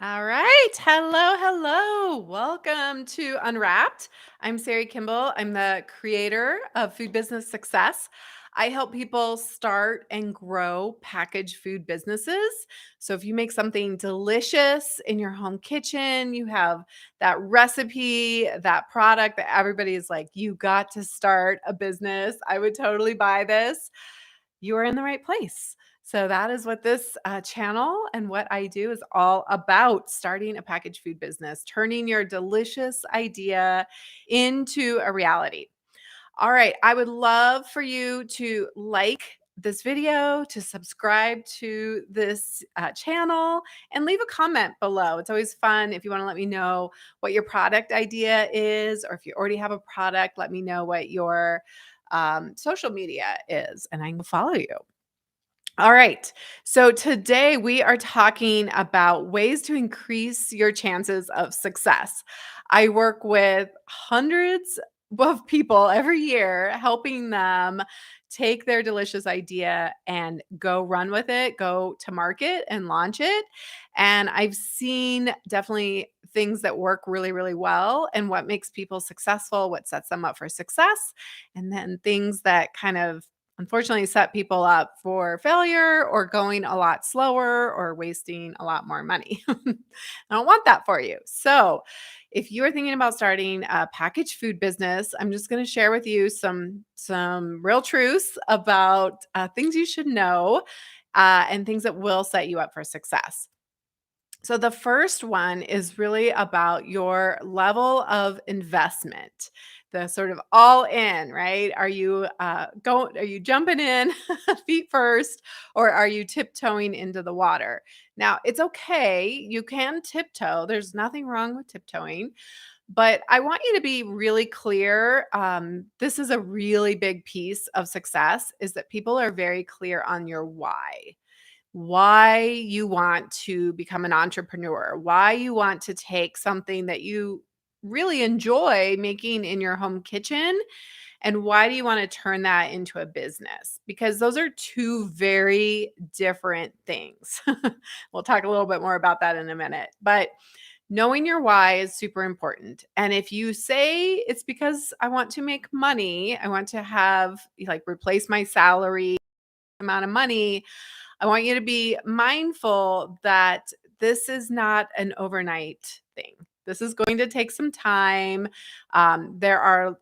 All right. Hello, hello. Welcome to Unwrapped. I'm Sari Kimbell. I'm the creator of Food Business Success. I help people start and grow packaged food businesses. So if you make something delicious in your home kitchen, you have that recipe, that product that everybody is like, you got to start a business. I would totally buy this. You are in the right place. So that is what this channel and what I do is all about: starting a packaged food business, turning your delicious idea into a reality. All right. I would love for you to like this video, to subscribe to this channel, and leave a comment below. It's always fun if you want to let me know what your product idea is, or if you already have a product, let me know what your social media is, and I can follow you. All right. So today we are talking about ways to increase your chances of success. I work with hundreds of people every year, helping them take their delicious idea and go run with it, go to market and launch it. And I've seen definitely things that work really, really well and what makes people successful, what sets them up for success, and then things that kind of unfortunately set people up for failure or going a lot slower or wasting a lot more money. I don't want that for you. So, if you're thinking about starting a packaged food business, I'm just going to share with you some real truths about things you should know and things that will set you up for success. So the first one is really about your level of investment, the sort of all in, right? Are you jumping in feet first, or are you tiptoeing into the water? Now, it's okay. You can tiptoe. There's nothing wrong with tiptoeing, but I want you to be really clear. This is a really big piece of success is that people are very clear on your why you want to become an entrepreneur, why you want to take something that you really enjoy making in your home kitchen, and why do you want to turn that into a business? Because those are two very different things. We'll talk a little bit more about that in a minute. But knowing your why is super important. And if you say it's because I want to make money, I want to have like replace my salary amount of money, I want you to be mindful that this is not an overnight thing. This is going to take some time. There are,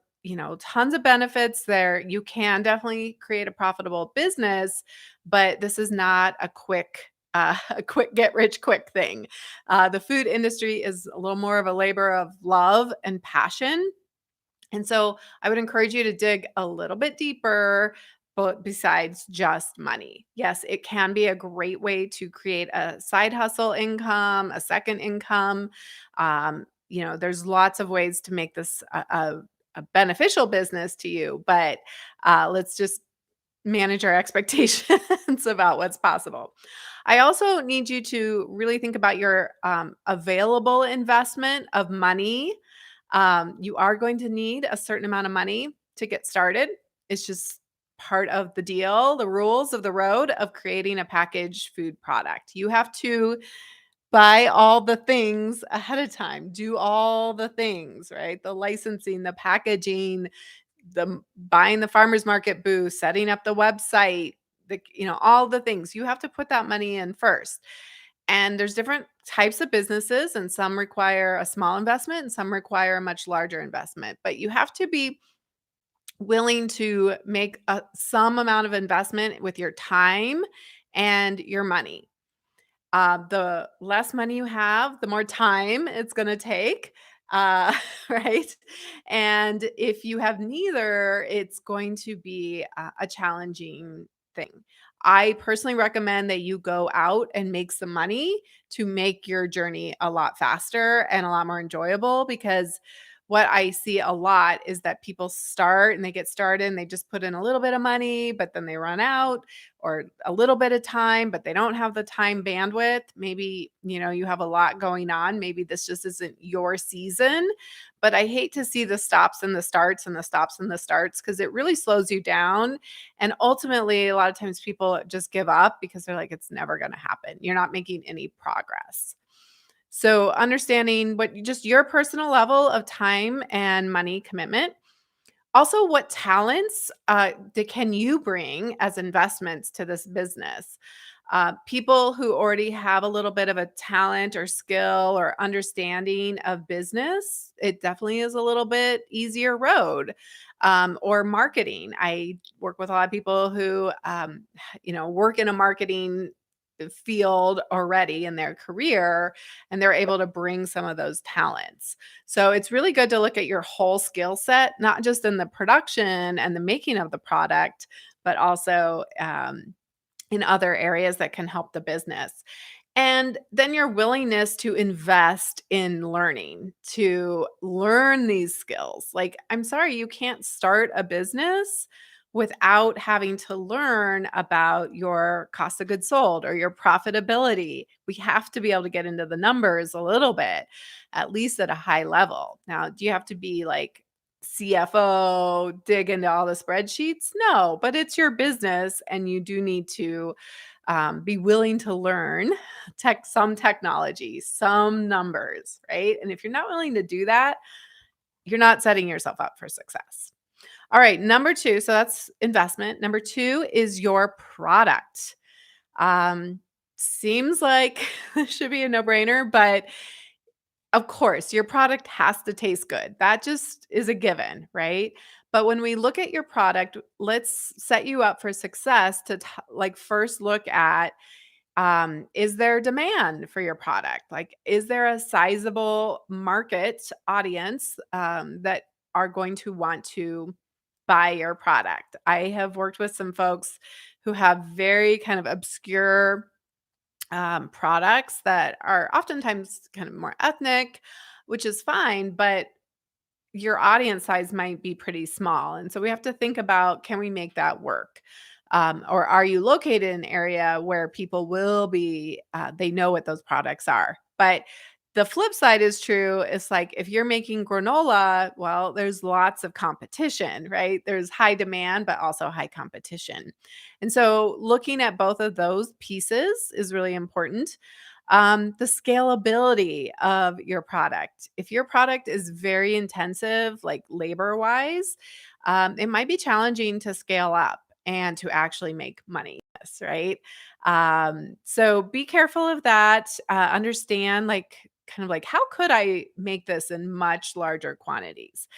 tons of benefits there. You can definitely create a profitable business, but this is not a quick, a quick get rich quick thing. The food industry is a little more of a labor of love and passion. And so I would encourage you to dig a little bit deeper, but besides just money. Yes, it can be a great way to create a side hustle income, a second income. There's lots of ways to make this a beneficial business to you, but let's just manage our expectations about what's possible. I also need you to really think about your available investment of money. You are going to need a certain amount of money to get started. It's just part of the deal, the rules of the road of creating a packaged food product. You have to buy all the things ahead of time, do all the things, right? The licensing, the packaging, the buying the farmer's market booth, setting up the website, all the things. You have to put that money in first. And there's different types of businesses, and some require a small investment and some require a much larger investment. But you have to be willing to make some amount of investment with your time and your money. The less money you have, the more time it's going to take. Uh, right. And if you have neither, it's going to be a challenging thing. I personally recommend that you go out and make some money to make your journey a lot faster and a lot more enjoyable, because what I see a lot is that people start and they get started and they just put in a little bit of money, but then they run out, or a little bit of time, but they don't have the time bandwidth. Maybe, you have a lot going on. Maybe this just isn't your season. But I hate to see the stops and the starts and the stops and the starts, because it really slows you down. And ultimately, a lot of times people just give up because they're like, it's never going to happen. You're not making any progress. So, understanding what just your personal level of time and money commitment. Also, what talents can you bring as investments to this business? People who already have a little bit of a talent or skill or understanding of business, it definitely is a little bit easier road. Or marketing. I work with a lot of people who, work in a marketing field already in their career, and they're able to bring some of those talents. So it's really good to look at your whole skill set, not just in the production and the making of the product, but also in other areas that can help the business. And then your willingness to invest in learning, to learn these skills. Like, I'm sorry, you can't start a business without having to learn about your cost of goods sold or your profitability. We have to be able to get into the numbers a little bit, at least at a high level. Now, do you have to be like CFO, dig into all the spreadsheets? No, but it's your business and you do need to be willing to learn some technology, some numbers, right? And if you're not willing to do that, you're not setting yourself up for success. All right, number two, so that's investment. Number two is your product. Um, Seems like this should be a no brainer, but of course, your product has to taste good. That just is a given, right? But when we look at your product, let's set you up for success to like first look at, is there demand for your product? Like, is there a sizable market audience that are going to want to buy your product? I have worked with some folks who have very kind of obscure products that are oftentimes kind of more ethnic, which is fine, but your audience size might be pretty small. And so we have to think about, can we make that work? Or are you located in an area where people will be, they know what those products are? But the flip side is true. It's like if you're making granola, well, there's lots of competition, right? There's high demand, but also high competition. And so looking at both of those pieces is really important. The scalability of your product. If your product is very intensive, like labor wise, it might be challenging to scale up and to actually make money, yes, right? So be careful of that. Understand, like, kind of like, how could I make this in much larger quantities?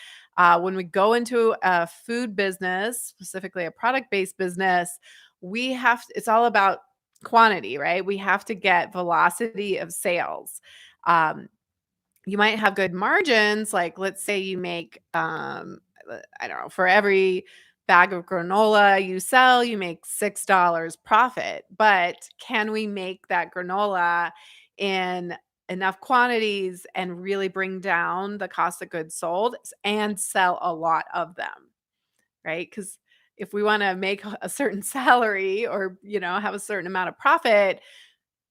When we go into a food business, specifically a product based business, it's all about quantity, right? We have to get velocity of sales. Um, you might have good margins, like let's say you make, I don't know, for every bag of granola you sell, you make $6 profit. But can we make that granola in enough quantities and really bring down the cost of goods sold and sell a lot of them? Right? Because if we want to make a certain salary or, have a certain amount of profit,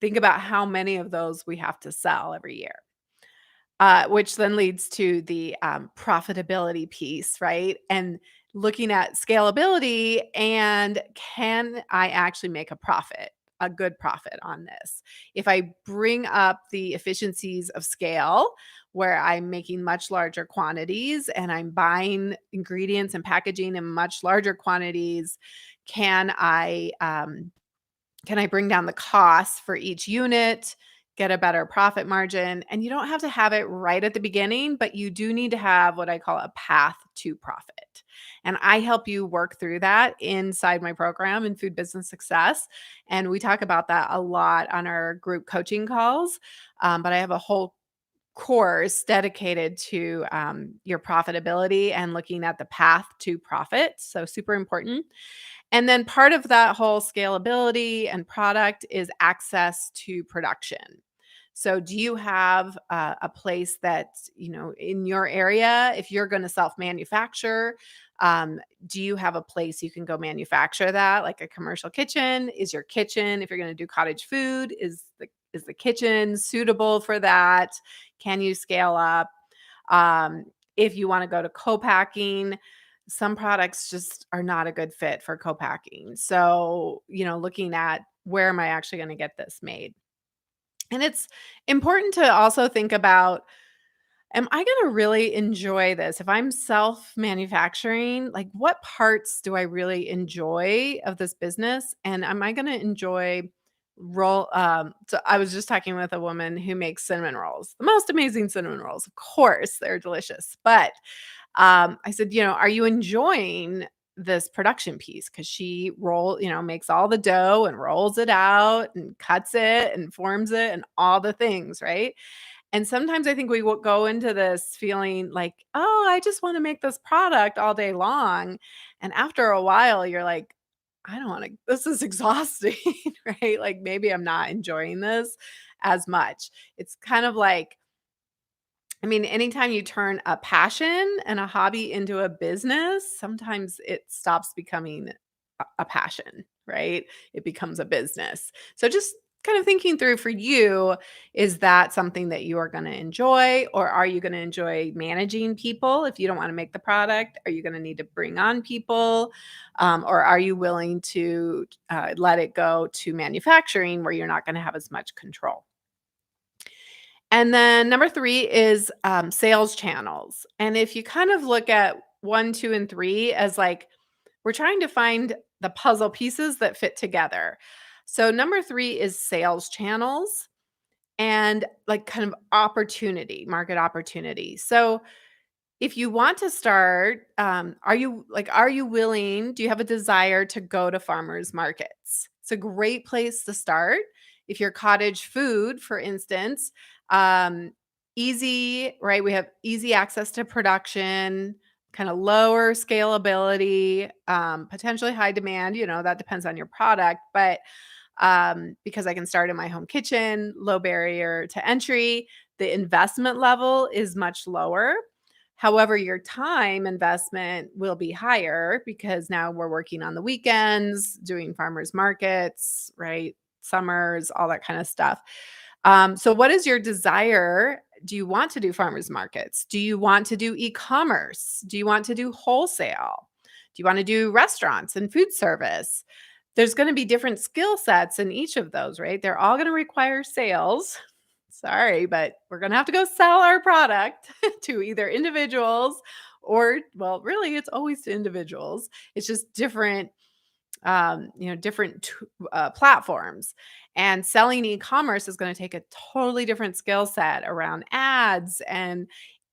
think about how many of those we have to sell every year. Which then leads to the profitability piece, right? And looking at scalability and, can I actually make a good profit on this? If I bring up the efficiencies of scale, where I'm making much larger quantities and I'm buying ingredients and packaging in much larger quantities, can I um, can I bring down the costs for each unit, get a better profit margin? And you don't have to have it right at the beginning, but you do need to have what I call a path to profit. And I help you work through that inside my program in Food Business Success. And we talk about that a lot on our group coaching calls. But I have a whole course dedicated to your profitability and looking at the path to profit. So, super important. And then part of that whole scalability and product is access to production. So, do you have a place that, in your area, if you're going to self manufacture, do you have a place you can go manufacture that, like a commercial kitchen? Is your kitchen, if you're going to do cottage food, is the kitchen suitable for that? Can you scale up? Um, if you want to go to co-packing, some products just are not a good fit for co-packing. So, looking at, where am I actually going to get this made? And it's important to also think about, am I gonna really enjoy this? If I'm self-manufacturing, like, what parts do I really enjoy of this business? And am I gonna enjoy so I was just talking with a woman who makes cinnamon rolls, the most amazing cinnamon rolls. Of course, they're delicious, but I said, "Are you enjoying this production piece?" Because she makes all the dough and rolls it out and cuts it and forms it and all the things, right? And sometimes I think we will go into this feeling like, "Oh, I just wanna make this product all day long." And after a while, you're like, "I don't wanna this is exhausting," right? Like, maybe I'm not enjoying this as much. It's kind of like, I mean, anytime you turn a passion and a hobby into a business, sometimes it stops becoming a passion, right? It becomes a business. So just kind of thinking through for you, is that something that you are going to enjoy, or are you going to enjoy managing people? If you don't want to make the product, are you going to need to bring on people? Or are you willing to let it go to manufacturing where you're not going to have as much control? And then number 3 is, sales channels. And if you kind of look at 1, 2, and 3 as, like, we're trying to find the puzzle pieces that fit together. So number 3 is sales channels and, like, kind of market opportunity. So if you want to start, are you willing, do you have a desire to go to farmers markets? It's a great place to start. If you're cottage food, for instance, um, easy, right? We have easy access to production, kind of lower scalability, potentially high demand, that depends on your product, but because I can start in my home kitchen, low barrier to entry, the investment level is much lower. However, your time investment will be higher because now we're working on the weekends, doing farmers markets, right? Summers, all that kind of stuff. So, what is your desire? Do you want to do farmers markets? Do you want to do e commerce? Do you want to do wholesale? Do you want to do restaurants and food service? There's going to be different skill sets in each of those, right? They're all going to require sales. Sorry, but we're going to have to go sell our product to either individuals or, well, really, it's always to individuals. It's just different, platforms. And selling e-commerce is going to take a totally different skill set around ads and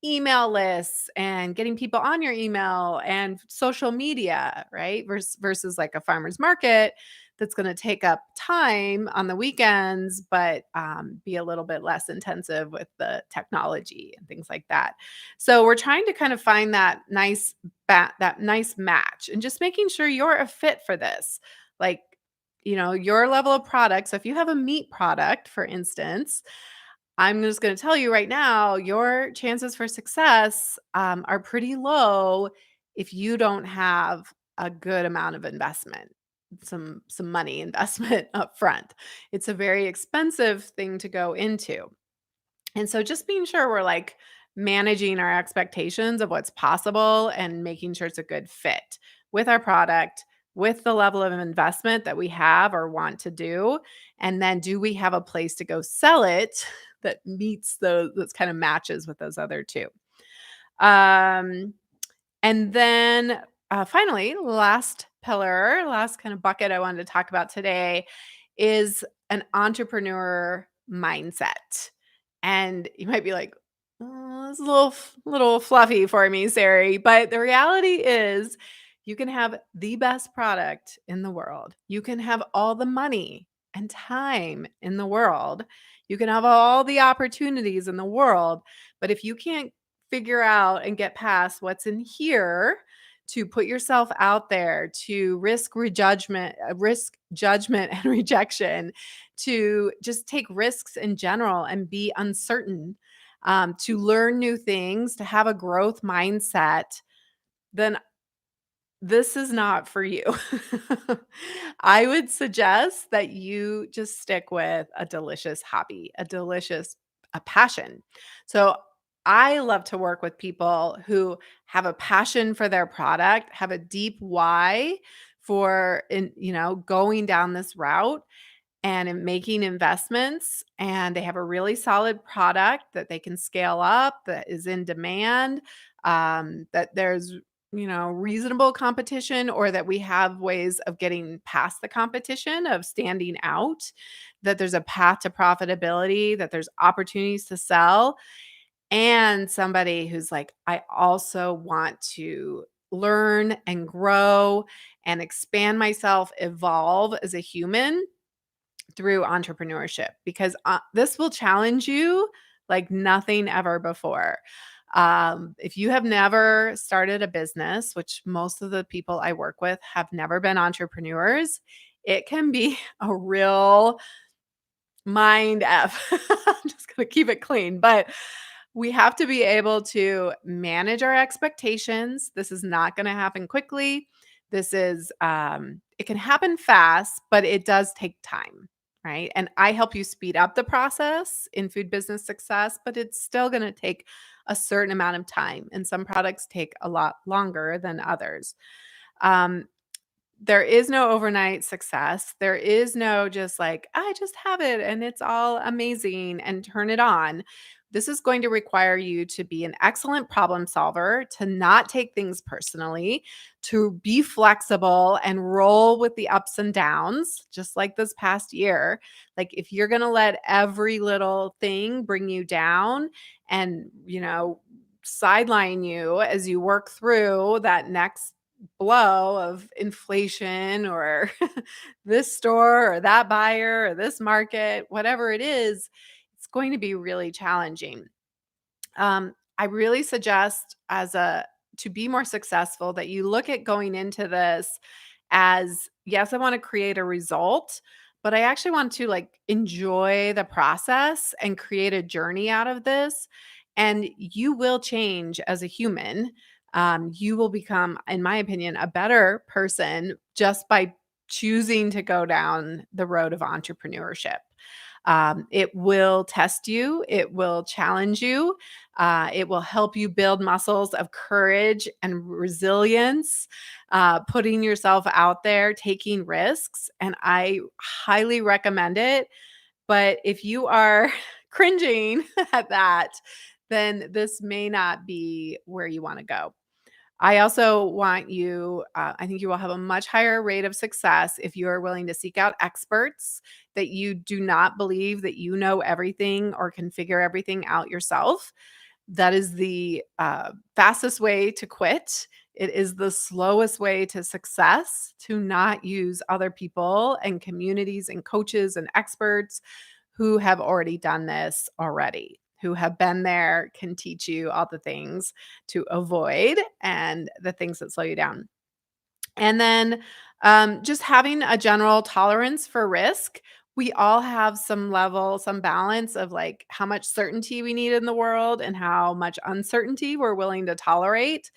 email lists and getting people on your email and social media, right? Versus like a farmer's market that's going to take up time on the weekends, but be a little bit less intensive with the technology and things like that. So we're trying to kind of find that nice match and just making sure you're a fit for this. Like, your level of product. So if you have a meat product, for instance, I'm just going to tell you right now, your chances for success are pretty low if you don't have a good amount of investment, some money investment up front. It's a very expensive thing to go into. And so just being sure we're like managing our expectations of what's possible and making sure it's a good fit with our product, with the level of investment that we have or want to do. And then do we have a place to go sell it that meets those, that kind of matches with those other two? Um, and then finally, last kind of bucket I wanted to talk about today is an entrepreneur mindset. And you might be like, "Oh, it's a little fluffy for me, Sari." But the reality is, you can have the best product in the world. You can have all the money and time in the world. You can have all the opportunities in the world. But if you can't figure out and get past what's in here, to put yourself out there, to risk judgment and rejection, to just take risks in general and be uncertain, to learn new things, to have a growth mindset, then this is not for you. I would suggest that you just stick with a delicious hobby, a passion. So I love to work with people who have a passion for their product, have a deep why for going down this route, and in making investments, and they have a really solid product that they can scale up, that is in demand, that there's, reasonable competition, or that we have ways of getting past the competition, of standing out, that there's a path to profitability, that there's opportunities to sell, and somebody who's like, I also want to learn and grow and expand myself, evolve as a human through entrepreneurship, because this will challenge you like nothing ever before. If you have never started a business, which most of the people I work with have never been entrepreneurs, it can be a real mind F. I'm just going to keep it clean, but we have to be able to manage our expectations. This is not going to happen quickly. It can happen fast, but it does take time, right? And I help you speed up the process in food business success, but it's still going to take a certain amount of time. And some products take a lot longer than others. Um, there is no overnight success. There is no just like, I just have it and it's all amazing and turn it on. This is going to require you to be an excellent problem solver, to not take things personally, to be flexible and roll with the ups and downs, just like this past year. Like, if you're going to let every little thing bring you down and, sideline you as you work through that next blow of inflation, or this store or that buyer or this market, whatever it is, it's going to be really challenging. I really suggest to be more successful, that you look at going into this as, yes, I want to create a result, but I actually want to like enjoy the process and create a journey out of this. And you will change as a human. You will become, in my opinion, a better person just by choosing to go down the road of entrepreneurship. It will test you, it will challenge you, it will help you build muscles of courage and resilience, putting yourself out there, taking risks. And I highly recommend it. But if you are cringing at that, then this may not be where you want to go. I also want you, I think you will have a much higher rate of success if you are willing to seek out experts, that you do not believe that you know everything or can figure everything out yourself. That is the fastest way to quit. It is the slowest way to success, to not use other people and communities and coaches and experts who have already done this already, who have been there, can teach you all the things to avoid and the things that slow you down. And then just having a general tolerance for risk. We all have some level, some balance of like how much certainty we need in the world and how much uncertainty we're willing to tolerate.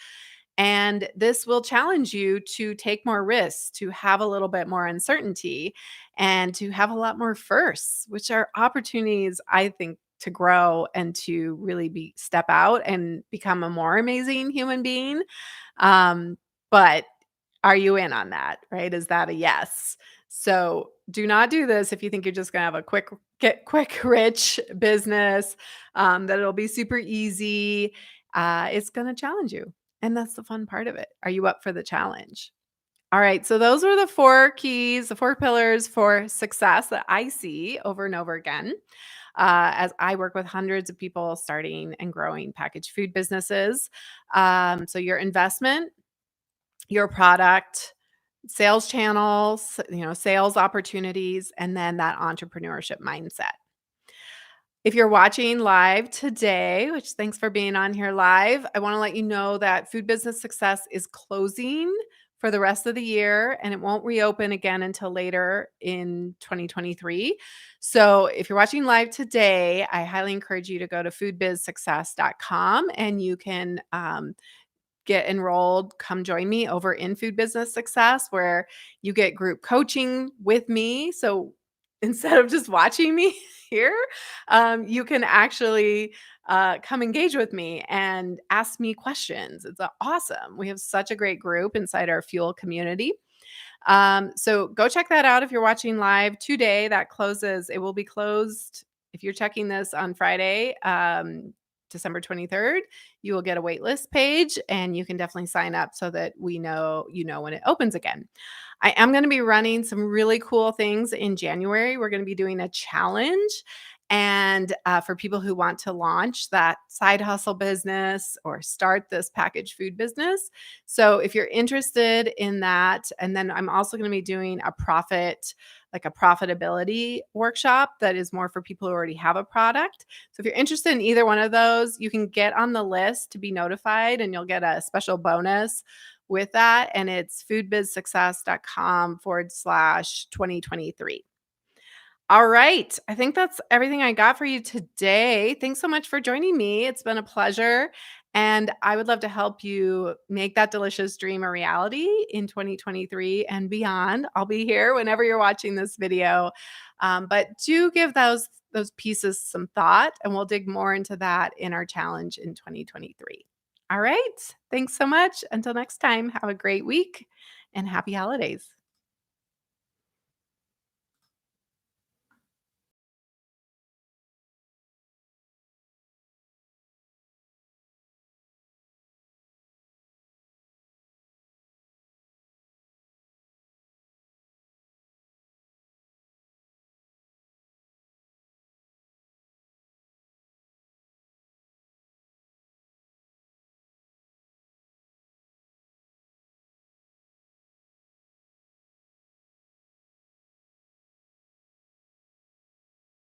And this will challenge you to take more risks, to have a little bit more uncertainty, and to have a lot more firsts, which are opportunities, I think, to grow and to really step out and become a more amazing human being. But are you in on that, right? Is that a yes? So do not do this if you think you're just going to have a quick rich business, that it'll be super easy. It's going to challenge you. And that's the fun part of it. Are you up for the challenge? All right. So those are the four keys, the four pillars for success that I see over and over again, as I work with hundreds of people starting and growing packaged food businesses. So your investment, your product, sales channels, sales opportunities, and then that entrepreneurship mindset. If you're watching live today, which thanks for being on here live, I want to let you know that Food Business Success is closing for the rest of the year, and it won't reopen again until later in 2023. So if you're watching live today, I highly encourage you to go to foodbizsuccess.com, and you can get enrolled, come join me over in Food Business Success, where you get group coaching with me. So instead of just watching me here, you can actually come engage with me and ask me questions. It's awesome. We have such a great group inside our Fuel community. So go check that out if you're watching live today. That closes. It will be closed if you're checking this on Friday, December 23rd. You will get a waitlist page, and you can definitely sign up so that we know when it opens again. I am going to be running some really cool things in January. We're going to be doing a challenge. And for people who want to launch that side hustle business or start this packaged food business. So if you're interested in that, and then I'm also going to be doing like a profitability workshop that is more for people who already have a product. So if you're interested in either one of those, you can get on the list to be notified, and you'll get a special bonus with that. And it's foodbizsuccess.com/2023. All right. I think that's everything I got for you today. Thanks so much for joining me. It's been a pleasure. And I would love to help you make that delicious dream a reality in 2023 and beyond. I'll be here whenever you're watching this video. But do give those pieces some thought, and we'll dig more into that in our challenge in 2023. All right. Thanks so much. Until next time, have a great week and happy holidays.